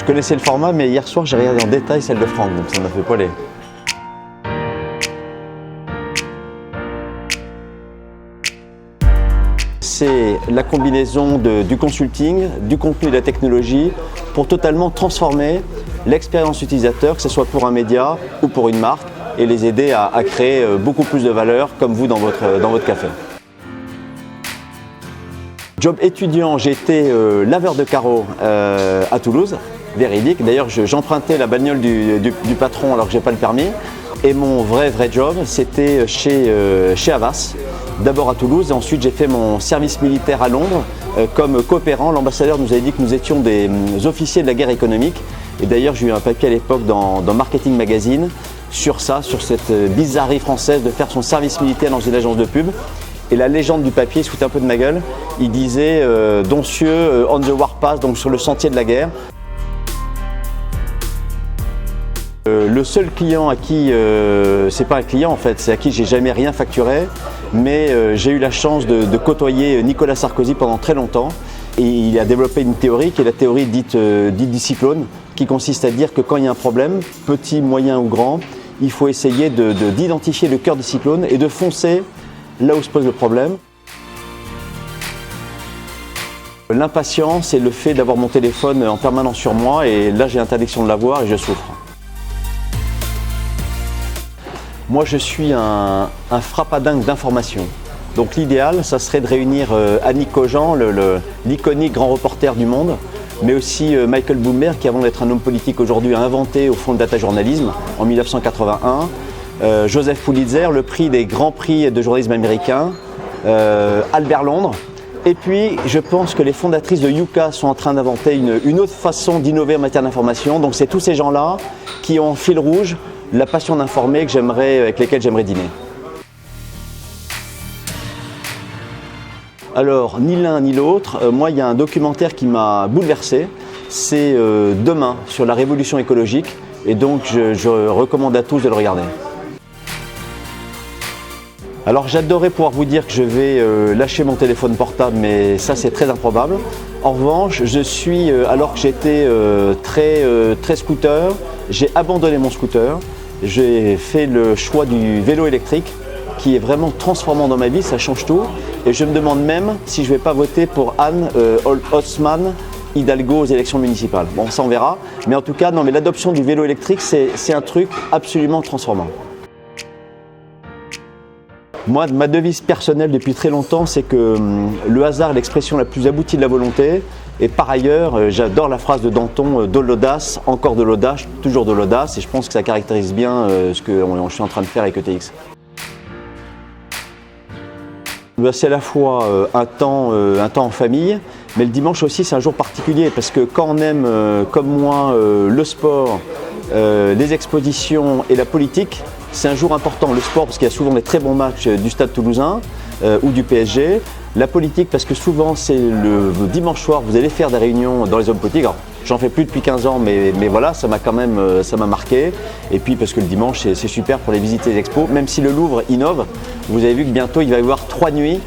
Je connaissais le format, mais hier soir j'ai regardé en détail celle de Franck, donc ça m'a fait poiler. C'est la combinaison du consulting, du contenu et de la technologie pour totalement transformer l'expérience utilisateur, que ce soit pour un média ou pour une marque, et les aider à créer beaucoup plus de valeur comme vous dans votre café. Job étudiant, j'ai été laveur de carreaux à Toulouse, véridique. D'ailleurs, j'empruntais la bagnole du patron alors que je n'ai pas le permis. Et mon vrai job, c'était chez Havas, d'abord à Toulouse, et ensuite j'ai fait mon service militaire à Londres comme coopérant. L'ambassadeur nous avait dit que nous étions des officiers de la guerre économique. Et d'ailleurs, j'ai eu un papier à l'époque dans Marketing Magazine sur ça, sur cette bizarrerie française de faire son service militaire dans une agence de pub. Et la légende du papier se foutait un peu de ma gueule. Il disait Doncieux, on the warpath, donc sur le sentier de la guerre. Le seul client à qui, c'est pas un client en fait, c'est à qui j'ai jamais rien facturé, mais j'ai eu la chance de côtoyer Nicolas Sarkozy pendant très longtemps. Et il a développé une théorie qui est la théorie dite du cyclone, qui consiste à dire que quand il y a un problème, petit, moyen ou grand, il faut essayer d'identifier le cœur du cyclone et de foncer là où se pose le problème. L'impatience, c'est le fait d'avoir mon téléphone en permanence sur moi, et là j'ai interdiction de l'avoir et je souffre. Moi je suis un frappadingue d'informations. Donc l'idéal, ça serait de réunir Annick Cogent, l'iconique grand reporter du Monde, mais aussi Michael Bloomberg, qui avant d'être un homme politique aujourd'hui a inventé au fond le data journalisme en 1981. Joseph Pulitzer, le prix des grands prix de journalisme américain, Albert Londres. Et puis, je pense que les fondatrices de Yuka sont en train d'inventer une autre façon d'innover en matière d'information. Donc, c'est tous ces gens-là qui ont en fil rouge la passion d'informer avec lesquels j'aimerais dîner. Alors, ni l'un ni l'autre, moi, il y a un documentaire qui m'a bouleversé. C'est Demain, sur la révolution écologique. Et donc, je recommande à tous de le regarder. Alors j'adorerais pouvoir vous dire que je vais lâcher mon téléphone portable, mais ça c'est très improbable. En revanche, je suis, alors que j'étais très scooter, j'ai abandonné mon scooter. J'ai fait le choix du vélo électrique qui est vraiment transformant dans ma vie, ça change tout. Et je me demande même si je ne vais pas voter pour Anne Haussmann Hidalgo aux élections municipales. Bon, ça on verra. Mais en tout cas, non, mais l'adoption du vélo électrique, c'est un truc absolument transformant. Moi, ma devise personnelle depuis très longtemps, c'est que le hasard est l'expression la plus aboutie de la volonté. Et par ailleurs, j'adore la phrase de Danton, de l'audace, encore de l'audace, toujours de l'audace. Et je pense que ça caractérise bien ce que je suis en train de faire avec ETX. C'est à la fois un temps en famille, mais le dimanche aussi c'est un jour particulier parce que quand on aime comme moi le sport, les expositions et la politique, c'est un jour important. Le sport parce qu'il y a souvent des très bons matchs du Stade Toulousain ou du PSG. La politique parce que souvent c'est le dimanche soir, vous allez faire des réunions dans les hommes politiques. J'en fais plus depuis 15 ans, mais voilà, ça m'a marqué. Et puis parce que le dimanche, c'est super pour les visiter les expos. Même si le Louvre innove, vous avez vu que bientôt il va y avoir 3 nuits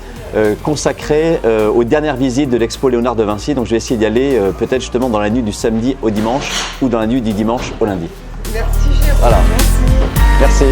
consacrées aux dernières visites de l'expo Léonard de Vinci. Donc je vais essayer d'y aller peut-être justement dans la nuit du samedi au dimanche ou dans la nuit du dimanche au lundi. Merci Jérôme. Voilà. Merci.